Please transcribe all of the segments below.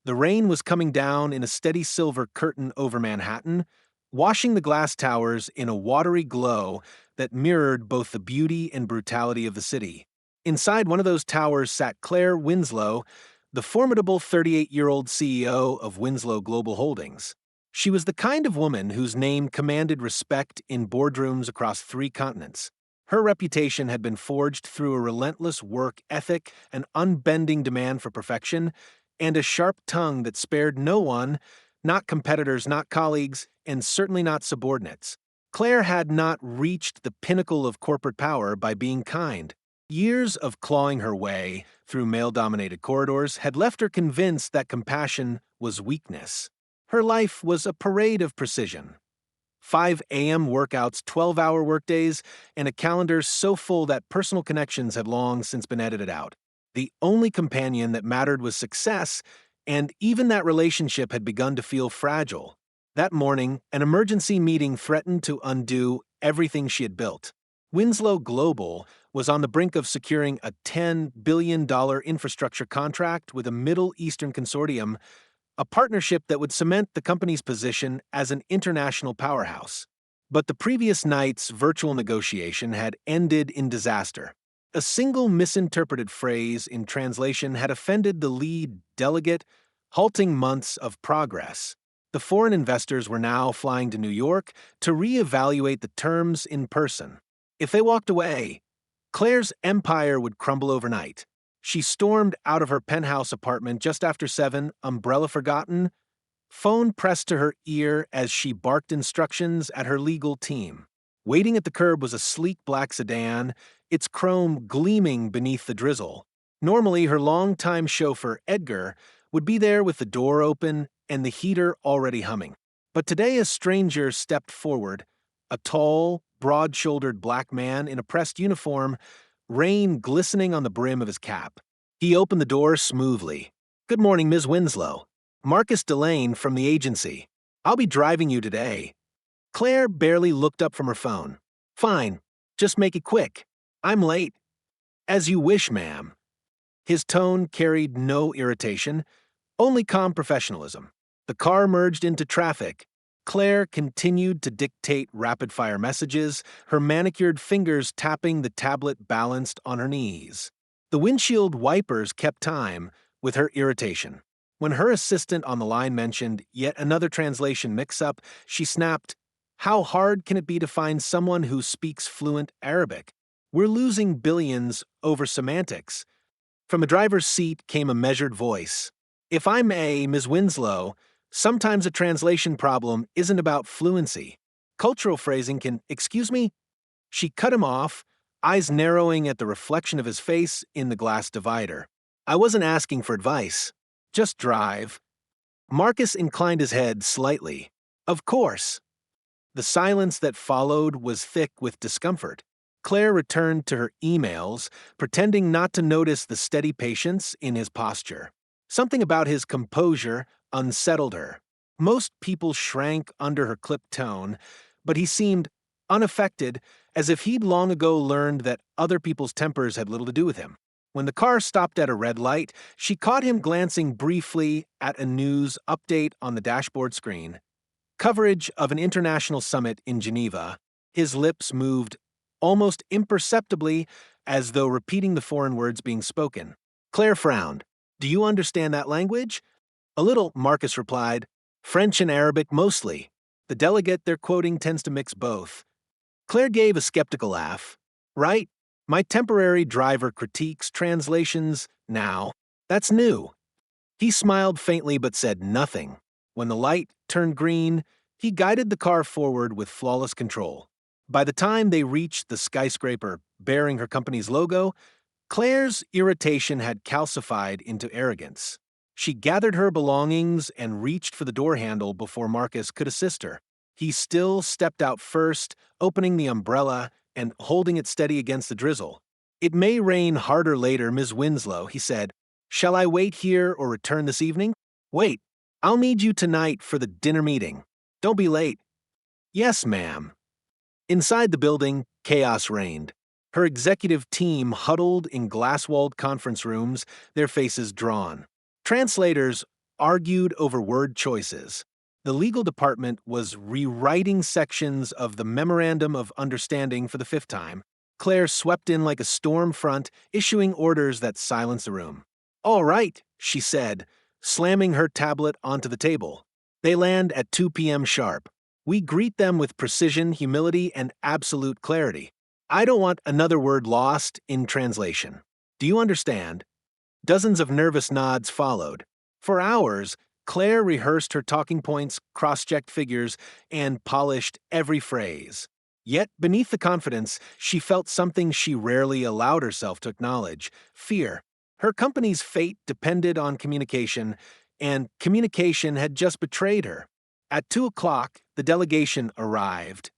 The rain was coming down in a steady silver curtain over Manhattan, washing the glass towers in a watery glow that mirrored both the beauty and brutality of the city. Inside one of those towers sat Claire Winslow, the formidable 38-year-old CEO of Winslow Global Holdings. She was the kind of woman whose name commanded respect in boardrooms across 3 continents. Her reputation had been forged through a relentless work ethic, an unbending demand for perfection, and a sharp tongue that spared no one, not competitors, not colleagues, and certainly not subordinates. Claire had not reached the pinnacle of corporate power by being kind. Years of clawing her way through male-dominated corridors had left her convinced that compassion was weakness. Her life was a parade of precision. 5 a.m. workouts, 12-hour workdays, and a calendar so full that personal connections had long since been edited out. The only companion that mattered was success, and even that relationship had begun to feel fragile. That morning, an emergency meeting threatened to undo everything she had built. Winslow Global was on the brink of securing a $10 billion infrastructure contract with a Middle Eastern consortium, a partnership that would cement the company's position as an international powerhouse. But the previous night's virtual negotiation had ended in disaster. A single misinterpreted phrase in translation had offended the lead delegate, halting months of progress. The foreign investors were now flying to New York to reevaluate the terms in person. If they walked away, Claire's empire would crumble overnight. She stormed out of her penthouse apartment just after 7, umbrella forgotten, phone pressed to her ear as she barked instructions at her legal team. Waiting at the curb was a sleek black sedan, its chrome gleaming beneath the drizzle. Normally, her longtime chauffeur, Edgar, would be there with the door open and the heater already humming. But today a stranger stepped forward, a tall, broad-shouldered black man in a pressed uniform, rain glistening on the brim of his cap. He opened the door smoothly. "Good morning, Ms. Winslow. Marcus Delane from the agency. I'll be driving you today." Claire barely looked up from her phone. "Fine. Just make it quick. I'm late." "As you wish, ma'am." His tone carried no irritation, only calm professionalism. The car merged into traffic. Claire continued to dictate rapid-fire messages, her manicured fingers tapping the tablet balanced on her knees. The windshield wipers kept time with her irritation. When her assistant on the line mentioned yet another translation mix-up, she snapped, "How hard can it be to find someone who speaks fluent Arabic? We're losing billions over semantics." From the driver's seat came a measured voice. "If I may, Ms. Winslow, sometimes a translation problem isn't about fluency. Cultural phrasing can, excuse me?" She cut him off, eyes narrowing at the reflection of his face in the glass divider. "I wasn't asking for advice. Just drive." Marcus inclined his head slightly. "Of course." The silence that followed was thick with discomfort. Claire returned to her emails, pretending not to notice the steady patience in his posture. Something about his composure unsettled her. Most people shrank under her clipped tone, but he seemed unaffected, as if he'd long ago learned that other people's tempers had little to do with him. When the car stopped at a red light, she caught him glancing briefly at a news update on the dashboard screen. Coverage of an international summit in Geneva. His lips moved almost imperceptibly, as though repeating the foreign words being spoken. Claire frowned. "Do you understand that language?" "A little," Marcus replied. "French and Arabic mostly. The delegate they're quoting tends to mix both." Claire gave a skeptical laugh. "Right? My temporary driver critiques translations now. That's new." He smiled faintly but said nothing. When the light turned green, he guided the car forward with flawless control. By the time they reached the skyscraper bearing her company's logo, Claire's irritation had calcified into arrogance. She gathered her belongings and reached for the door handle before Marcus could assist her. He still stepped out first, opening the umbrella and holding it steady against the drizzle. "It may rain harder later, Ms. Winslow," he said. "Shall I wait here or return this evening?" "Wait. I'll need you tonight for the dinner meeting. Don't be late." "Yes, ma'am." Inside the building, chaos reigned. Her executive team huddled in glass-walled conference rooms, their faces drawn. Translators argued over word choices. The legal department was rewriting sections of the Memorandum of Understanding for the fifth time. Claire swept in like a storm front, issuing orders that silenced the room. "All right," she said, slamming her tablet onto the table. "They land at 2 p.m. sharp. We greet them with precision, humility, and absolute clarity. I don't want another word lost in translation. Do you understand?" Dozens of nervous nods followed. For hours, Claire rehearsed her talking points, cross-checked figures, and polished every phrase. Yet, beneath the confidence, she felt something she rarely allowed herself to acknowledge: fear. Her company's fate depended on communication, and communication had just betrayed her. At 2 o'clock, the delegation arrived.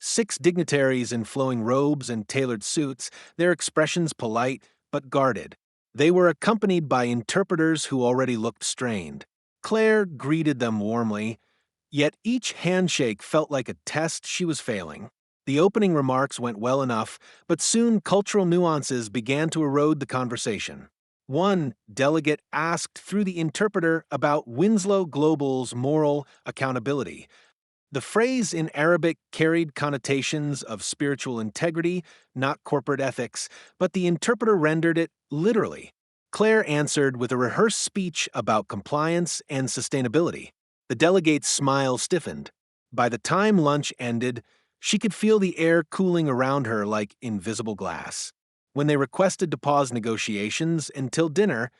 6 dignitaries in flowing robes and tailored suits, their expressions polite but guarded. They were accompanied by interpreters who already looked strained. Claire greeted them warmly, yet each handshake felt like a test she was failing. The opening remarks went well enough, but soon cultural nuances began to erode the conversation. One delegate asked through the interpreter about Winslow Global's moral accountability. The phrase in Arabic carried connotations of spiritual integrity, not corporate ethics, but the interpreter rendered it literally. Claire answered with a rehearsed speech about compliance and sustainability. The delegate's smile stiffened. By the time lunch ended, she could feel the air cooling around her like invisible glass. When they requested to pause negotiations until dinner,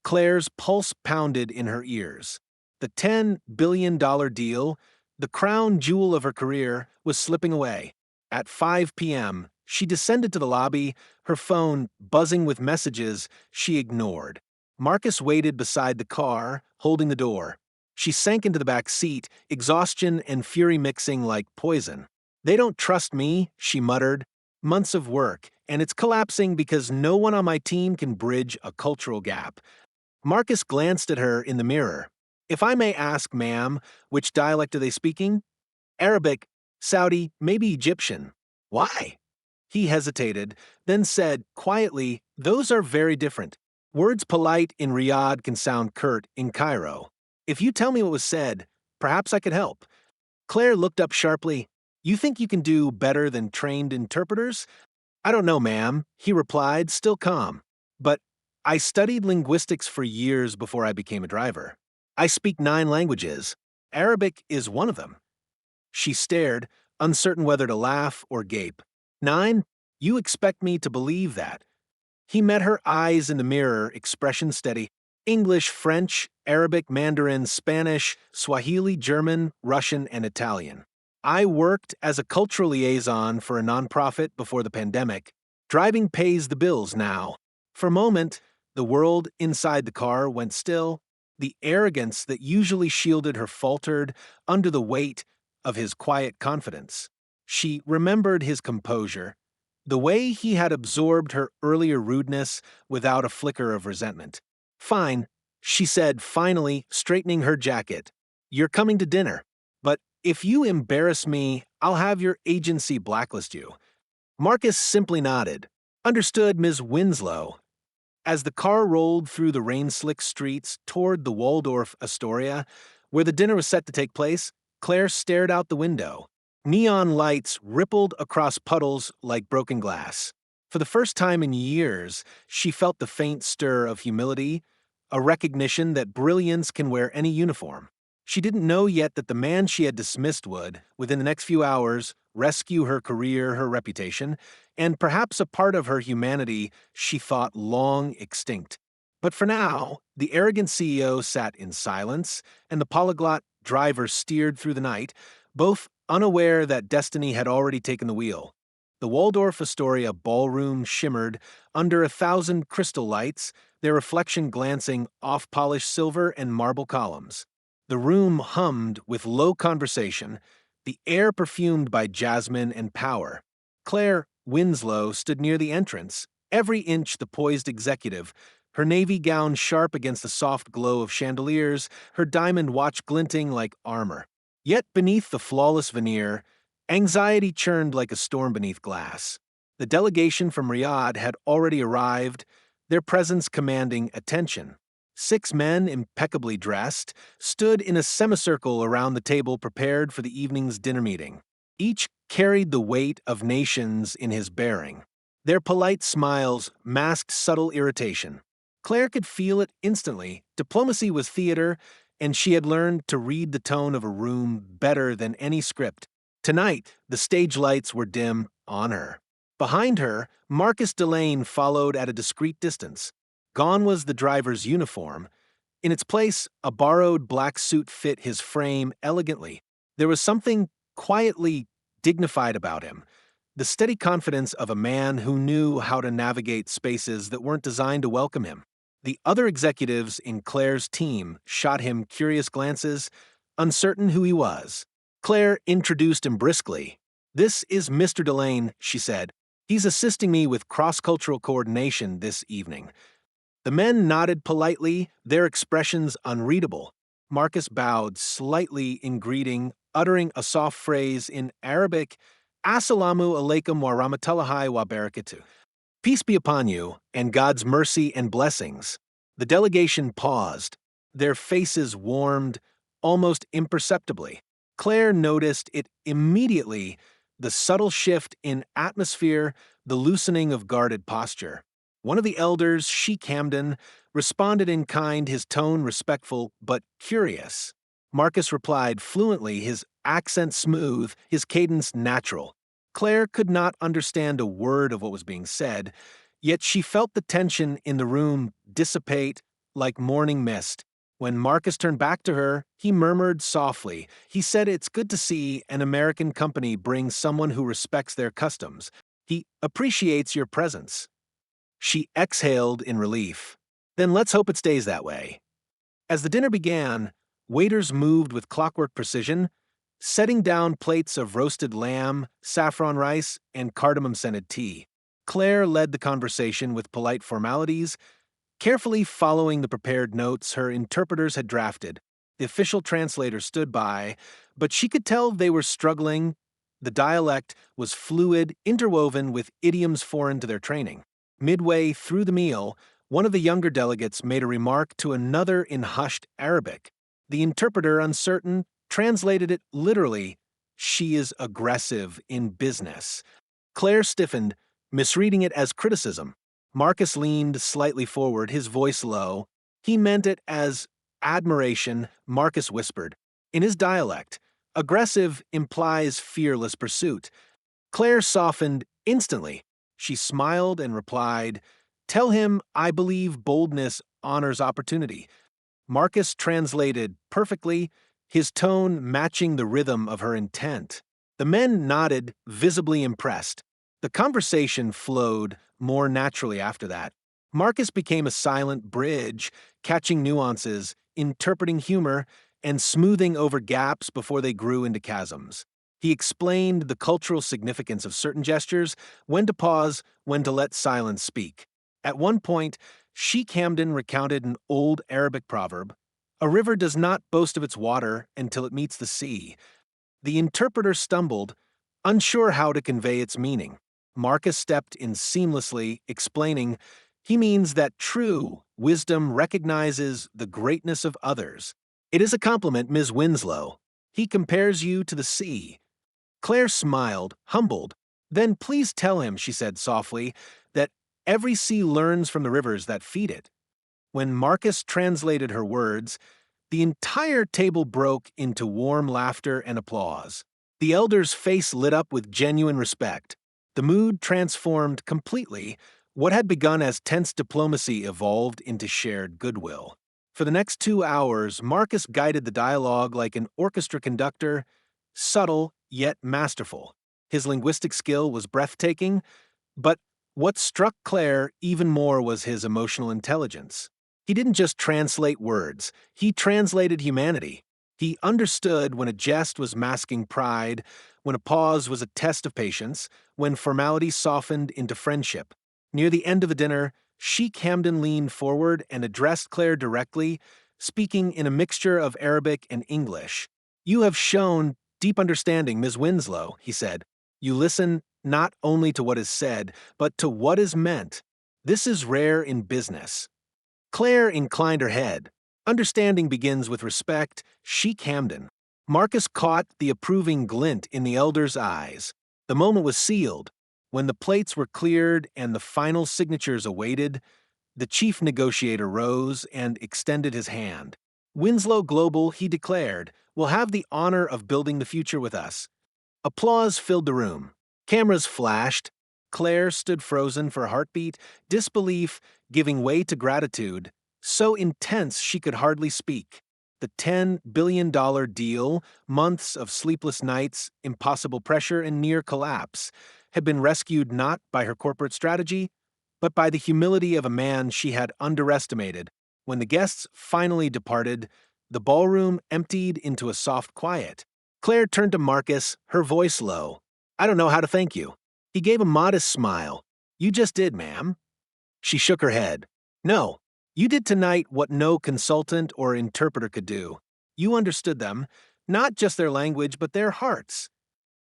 Claire's pulse pounded in her ears. The $10 billion deal, the crown jewel of her career, was slipping away. At 5 p.m., she descended to the lobby, her phone buzzing with messages she ignored. Marcus waited beside the car, holding the door. She sank into the back seat, exhaustion and fury mixing like poison. "They don't trust me," she muttered. "Months of work, and it's collapsing because no one on my team can bridge a cultural gap." Marcus glanced at her in the mirror. "If I may ask, ma'am, which dialect are they speaking?" "Arabic, Saudi, maybe Egyptian." "Why?" He hesitated, then said quietly, "Those are very different. Words polite in Riyadh can sound curt in Cairo. If you tell me what was said, perhaps I could help." Claire looked up sharply. "You think you can do better than trained interpreters?" "I don't know, ma'am," he replied, still calm. "But I studied linguistics for years before I became a driver. I speak 9 languages. Arabic is one of them." She stared, uncertain whether to laugh or gape. "9? You expect me to believe that?" He met her eyes in the mirror, expression steady. "English, French, Arabic, Mandarin, Spanish, Swahili, German, Russian, and Italian. I worked as a cultural liaison for a nonprofit before the pandemic. Driving pays the bills now." For a moment, the world inside the car went still. The arrogance that usually shielded her faltered under the weight of his quiet confidence. She remembered his composure, the way he had absorbed her earlier rudeness without a flicker of resentment. "Fine," she said, finally straightening her jacket. "You're coming to dinner. But if you embarrass me, I'll have your agency blacklist you." Marcus simply nodded. "Understood, Ms. Winslow." As the car rolled through the rain-slick streets toward the Waldorf Astoria, where the dinner was set to take place, Claire stared out the window. Neon lights rippled across puddles like broken glass. For the first time in years, she felt the faint stir of humility, a recognition that brilliance can wear any uniform. She didn't know yet that the man she had dismissed would, within the next few hours, rescue her career, her reputation, and perhaps a part of her humanity she thought long extinct. But for now, the arrogant CEO sat in silence, and the polyglot driver steered through the night, both unaware that destiny had already taken the wheel. The Waldorf Astoria ballroom shimmered under 1,000 crystal lights, their reflection glancing off polished silver and marble columns. The room hummed with low conversation, the air perfumed by jasmine and power. Claire Winslow stood near the entrance, every inch the poised executive, her navy gown sharp against the soft glow of chandeliers, her diamond watch glinting like armor. Yet beneath the flawless veneer, anxiety churned like a storm beneath glass. The delegation from Riyadh had already arrived, their presence commanding attention. 6 men, impeccably dressed, stood in a semicircle around the table prepared for the evening's dinner meeting. Each carried the weight of nations in his bearing. Their polite smiles masked subtle irritation. Claire could feel it instantly. Diplomacy was theater, and she had learned to read the tone of a room better than any script. Tonight, the stage lights were dim on her. Behind her, Marcus Delane followed at a discreet distance. Gone was the driver's uniform. In its place, a borrowed black suit fit his frame elegantly. There was something quietly dignified about him, the steady confidence of a man who knew how to navigate spaces that weren't designed to welcome him. The other executives in Claire's team shot him curious glances, uncertain who he was. Claire introduced him briskly. "This is Mr. Delane," she said. "He's assisting me with cross-cultural coordination this evening." The men nodded politely, their expressions unreadable. Marcus bowed slightly in greeting, uttering a soft phrase in Arabic, "Assalamu alaikum wa rahmatullahi wa barakatuh." "Peace be upon you, and God's mercy and blessings." The delegation paused. Their faces warmed, almost imperceptibly. Claire noticed it immediately, the subtle shift in atmosphere, the loosening of guarded posture. One of the elders, Sheik Hamdan, responded in kind, his tone respectful but curious. Marcus replied fluently, his accent smooth, his cadence natural. Claire could not understand a word of what was being said, yet she felt the tension in the room dissipate like morning mist. When Marcus turned back to her, he murmured softly. He said, "It's good to see an American company bring someone who respects their customs. He appreciates your presence." She exhaled in relief. "Then let's hope it stays that way." As the dinner began, waiters moved with clockwork precision, setting down plates of roasted lamb, saffron rice, and cardamom-scented tea. Claire led the conversation with polite formalities, carefully following the prepared notes her interpreters had drafted. The official translator stood by, but she could tell they were struggling. The dialect was fluid, interwoven with idioms foreign to their training. Midway through the meal, one of the younger delegates made a remark to another in hushed Arabic. The interpreter, uncertain, translated it literally, "She is aggressive in business." Claire stiffened, misreading it as criticism. Marcus leaned slightly forward, his voice low. He meant it as admiration. Marcus whispered. In his dialect, aggressive implies fearless pursuit. Claire softened instantly. She smiled and replied, "Tell him I believe boldness honors opportunity." Marcus translated perfectly, his tone matching the rhythm of her intent. The men nodded, visibly impressed. The conversation flowed more naturally after that. Marcus became a silent bridge, catching nuances, interpreting humor, and smoothing over gaps before they grew into chasms. He explained the cultural significance of certain gestures, when to pause, when to let silence speak. At one point, Sheik Hamdan recounted an old Arabic proverb, "A river does not boast of its water until it meets the sea." The interpreter stumbled, unsure how to convey its meaning. Marcus stepped in seamlessly, explaining, "He means that true wisdom recognizes the greatness of others. It is a compliment, Ms. Winslow. He compares you to the sea." Claire smiled, humbled. "Then please tell him," she said softly, "that every sea learns from the rivers that feed it." When Marcus translated her words, the entire table broke into warm laughter and applause. The elder's face lit up with genuine respect. The mood transformed completely. What had begun as tense diplomacy evolved into shared goodwill. For the next 2 hours, Marcus guided the dialogue like an orchestra conductor, subtle yet masterful. His linguistic skill was breathtaking, but what struck Claire even more was his emotional intelligence. He didn't just translate words, he translated humanity. He understood when a jest was masking pride, when a pause was a test of patience, when formality softened into friendship. Near the end of the dinner, Sheik Hamdan leaned forward and addressed Claire directly, speaking in a mixture of Arabic and English. "You have shown deep understanding, Ms. Winslow," he said. "You listen not only to what is said, but to what is meant. This is rare in business." Claire inclined her head. Understanding begins with respect. She Camden. Marcus caught the approving glint in the elder's eyes. The moment was sealed. When the plates were cleared and the final signatures awaited, the chief negotiator rose and extended his hand. Winslow Global, he declared, will have the honor of building the future with us. Applause filled the room. Cameras flashed. Claire stood frozen for a heartbeat, disbelief giving way to gratitude, so intense she could hardly speak. The $10 billion deal, months of sleepless nights, impossible pressure, and near collapse, had been rescued not by her corporate strategy, but by the humility of a man she had underestimated. When the guests finally departed, the ballroom emptied into a soft quiet. Claire turned to Marcus, her voice low. "I don't know how to thank you." He gave a modest smile. "You just did, ma'am." She shook her head. "No, you did tonight what no consultant or interpreter could do. You understood them, not just their language, but their hearts."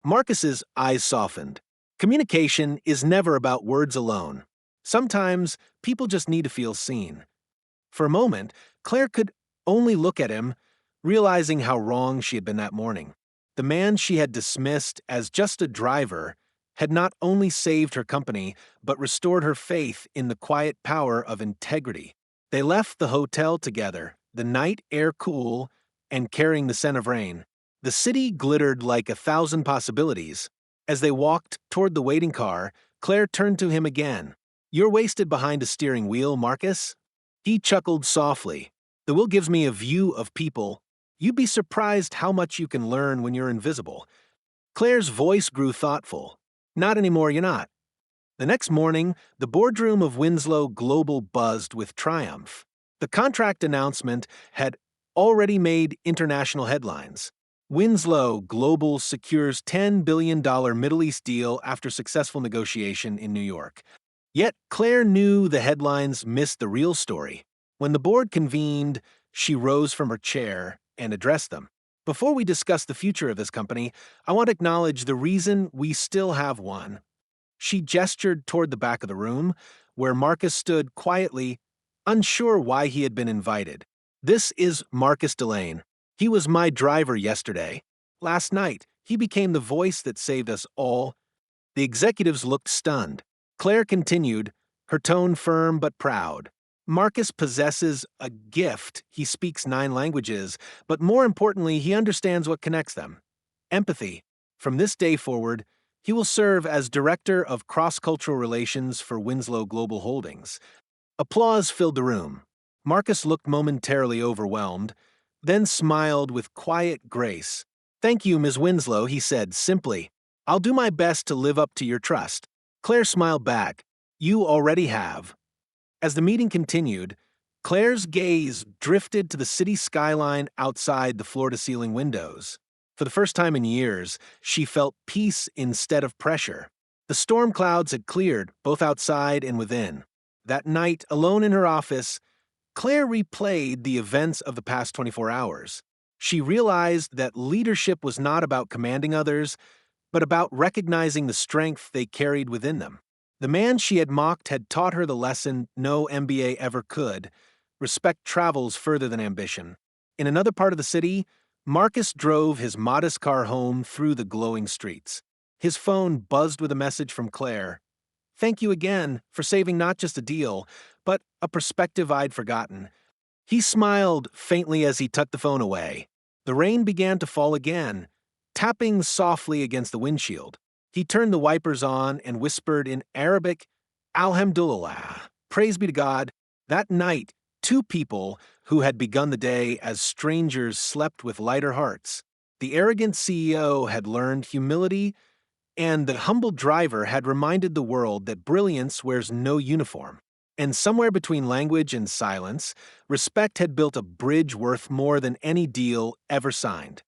Marcus's eyes softened. Communication is never about words alone. Sometimes people just need to feel seen. For a moment, Claire could only look at him, realizing how wrong she had been that morning. The man she had dismissed as just a driver had not only saved her company, but restored her faith in the quiet power of integrity. They left the hotel together, the night air cool and carrying the scent of rain. The city glittered like 1,000 possibilities. As they walked toward the waiting car, Claire turned to him again. "You're wasted behind a steering wheel, Marcus." He chuckled softly. "The wheel gives me a view of people. You'd be surprised how much you can learn when you're invisible." Claire's voice grew thoughtful. "Not anymore, you're not." The next morning, the boardroom of Winslow Global buzzed with triumph. The contract announcement had already made international headlines. Winslow Global secures $10 billion Middle East deal after successful negotiation in New York. Yet Claire knew the headlines missed the real story. When the board convened, she rose from her chair and addressed them. "Before we discuss the future of this company, I want to acknowledge the reason we still have one." She gestured toward the back of the room, where Marcus stood quietly, unsure why he had been invited. "This is Marcus Delane. He was my driver yesterday. Last night, he became the voice that saved us all." The executives looked stunned. Claire continued, her tone firm but proud. "Marcus possesses a gift. He speaks 9 languages, but more importantly, he understands what connects them. Empathy. From this day forward, he will serve as Director of Cross-Cultural Relations for Winslow Global Holdings." Applause filled the room. Marcus looked momentarily overwhelmed, then smiled with quiet grace. "Thank you, Ms. Winslow," he said simply. "I'll do my best to live up to your trust." Claire smiled back. "You already have." As the meeting continued, Claire's gaze drifted to the city skyline outside the floor-to-ceiling windows. For the first time in years, she felt peace instead of pressure. The storm clouds had cleared, both outside and within. That night, alone in her office, Claire replayed the events of the past 24 hours. She realized that leadership was not about commanding others, but about recognizing the strength they carried within them. The man she had mocked had taught her the lesson no MBA ever could: respect travels further than ambition. In another part of the city, Marcus drove his modest car home through the glowing streets. His phone buzzed with a message from Claire. "Thank you again for saving not just a deal, but a perspective I'd forgotten." He smiled faintly as he tucked the phone away. The rain began to fall again, tapping softly against the windshield. He turned the wipers on and whispered in Arabic, "Alhamdulillah, praise be to God." That night, 2 people who had begun the day as strangers slept with lighter hearts. The arrogant CEO had learned humility, and the humble driver had reminded the world that brilliance wears no uniform. And somewhere between language and silence, respect had built a bridge worth more than any deal ever signed.